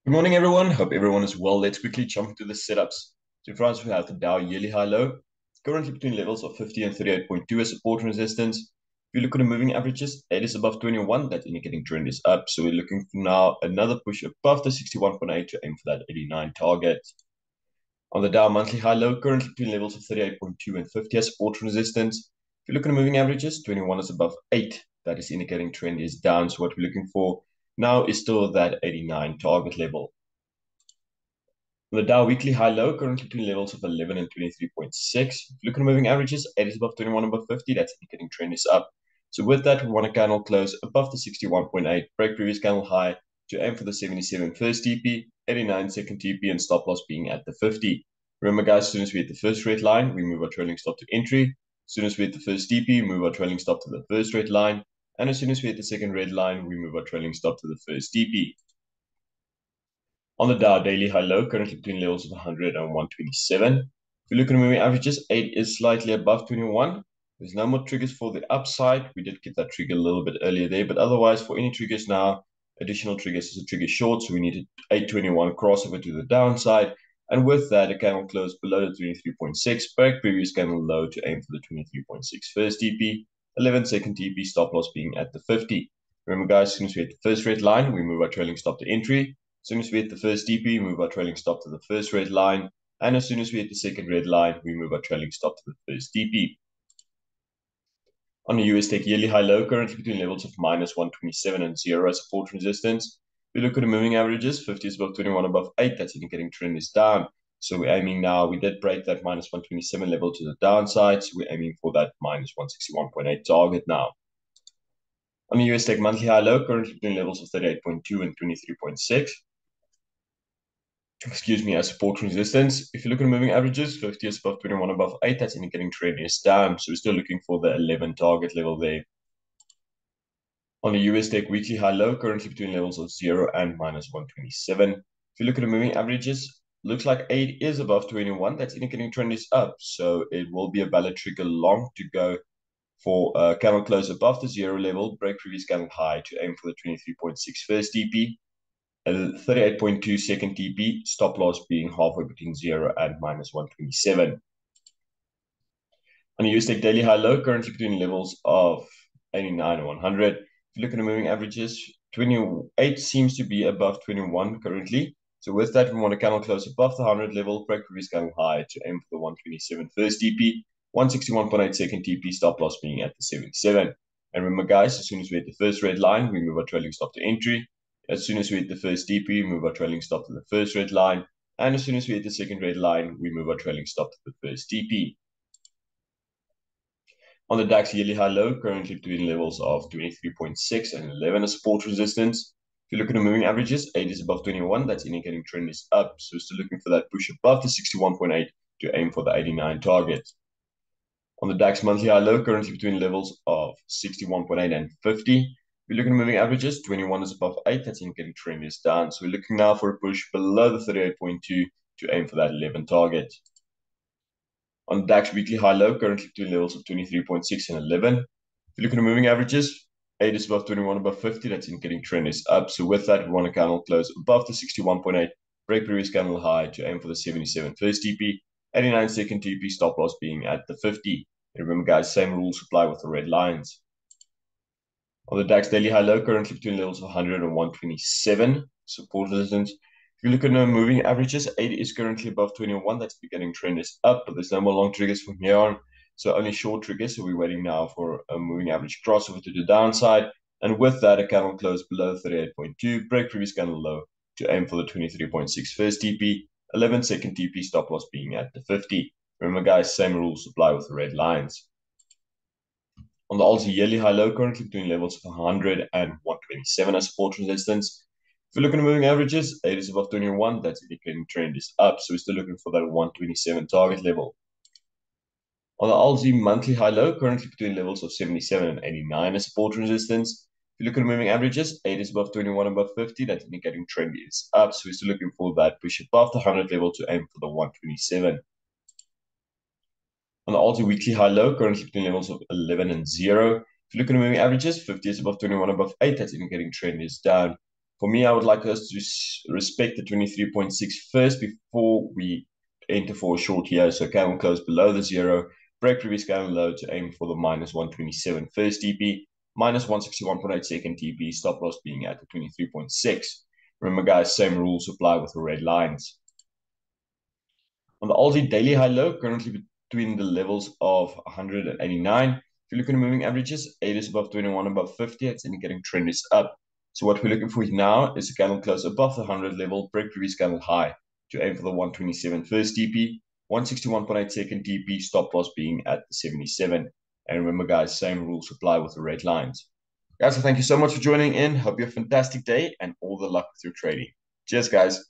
Good morning, everyone. Hope everyone is well. Let's quickly jump into the setups. So for us, we have the Dow yearly high low, currently between levels of 50 and 38.2 as support and resistance. If you look at the moving averages, it is above 21. That's indicating trend is up. So we're looking for now another push above the 61.8 to aim for that 89 target. On the Dow monthly high low, currently between levels of 38.2 and 50 as support and resistance. If you look at the moving averages, 21 is above 8. That is indicating trend is down. So what we're looking for now is still that 89 target level. The Dow weekly high low currently between levels of 11 and 23.6. If you look at moving averages, 8 is above 21, above 50. That's indicating trend is up. So with that, we want a candle close above the 61.8, break previous candle high to aim for the 77 first TP, 89 second TP, and stop loss being at the 50. Remember, guys, as soon as we hit the first red line, we move our trailing stop to entry. As soon as we hit the first TP, move our trailing stop to the first red line. And as soon as we hit the second red line, we move our trailing stop to the first TP. On the Dow daily high low, currently between levels of 100 and 127. If you look at the moving averages, 8 is slightly above 21. There's no more triggers for the upside. We did get that trigger a little bit earlier there, but otherwise, for any triggers now, additional triggers is a trigger short, so we need an 821 crossover to the downside. And with that, a candle close below the 23.6, break previous candle low to aim for the 23.6 first TP, 11 second TP, stop loss being at the 50. Remember, guys, as soon as we hit the first red line, we move our trailing stop to entry. As soon as we hit the first TP, move our trailing stop to the first red line. And as soon as we hit the second red line, we move our trailing stop to the first TP. On the US Tech yearly high low, currently between levels of minus 127 and 0 as support resistance. If we look at the moving averages, 50 is above 21, above 8. That's indicating trend is down. So we're aiming now, we did break that minus 127 level to the downside. So we're aiming for that minus 161.8 target now. On the US Tech monthly high low, currently between levels of 38.2 and 23.6. As support resistance. If you look at the moving averages, 50 is above 21, above 8. That's indicating trend is down. So we're still looking for the 11 target level there. On the US Tech weekly high low, currently between levels of 0 and minus 127. If you look at the moving averages, looks like 8 is above 21. That's indicating trend is up. So it will be a valid trigger long to go for candle close above the 0 level, break previous candle high to aim for the 23.6 first TP. A 38.2 second TP, stop loss being halfway between 0 and minus 127. On the US Tech daily high low, currently between levels of 89 and 100. If you look at the moving averages, 28 seems to be above 21 currently. So with that, we want a candle close above the 100 level, break previous candle high to aim for the 127 first TP, 161.8 second TP, stop loss being at the 77. And remember, guys, as soon as we hit the first red line, we move our trailing stop to entry. As soon as we hit the first TP, move our trailing stop to the first red line. And as soon as we hit the second red line, we move our trailing stop to the first TP. On the DAX yearly high low, currently between levels of 23.6 and 11 as support resistance. If you look at the moving averages, 8 is above 21. That's indicating trend is up. So we're still looking for that push above the 61.8 to aim for the 89 target. On the DAX monthly high low, currently between levels of 61.8 and 50. If you look at the moving averages, 21 is above 8. That's indicating trend is down. So we're looking now for a push below the 38.2 to aim for that 11 target. On the DAX weekly high low, currently between levels of 23.6 and 11. If you look at the moving averages, 8 is above 21, above 50. That's indicating trend is up. So with that, we want a candle close above the 61.8, break previous candle high to aim for the 77 first TP, 89 second TP, stop loss being at the 50. And remember, guys, same rules apply with the red lines. On the DAX daily high low, currently between levels of 100 and 127, support resistance. If you look at the moving averages, 8 is currently above 21. That's beginning trend is up, but there's no more long triggers from here on. So only short triggers. So we're waiting now for a moving average crossover to the downside. And with that, a candle close below 38.2, break previous candle low to aim for the 23.6 first TP, 11 second TP, stop loss being at the 50. Remember, guys, same rules apply with the red lines. On the Aussie yearly high low, currently between levels of 100 and 127 as support resistance. If you look at the moving averages, 8 is above 21. That's indicating trend is up. So we're still looking for that 127 target level. On the Aussie monthly high low, currently between levels of 77 and 89 as support resistance. If you look at the moving averages, 8 is above 21, above 50. That's indicating trend is up. So we're still looking for that push above the 100 level to aim for the 127. On the Aussie weekly high low, currently between levels of 11 and 0. If you look at the moving averages, 50 is above 21, above 8. That's indicating trend is down. For me, I would like us to respect the 23.6 first before we enter for a short here. So candle close below the zero, break previous candle low to aim for the minus 127 first TP, minus 161.8 second TP, stop loss being at the 23.6. Remember, guys, same rules apply with the red lines. On the Aussie daily high low, currently between the levels of 189. If you look at the moving averages, 8 is above 21, above 50. It's indicating trend is up. So what we're looking for now is a candle close above the 100 level, break previous candle high to aim for the 127 first TP, 161.8 second TP, stop loss being at the 77. And remember, guys, same rules apply with the red lines. Guys, so thank you so much for joining in. Hope you have a fantastic day and all the luck with your trading. Cheers, guys.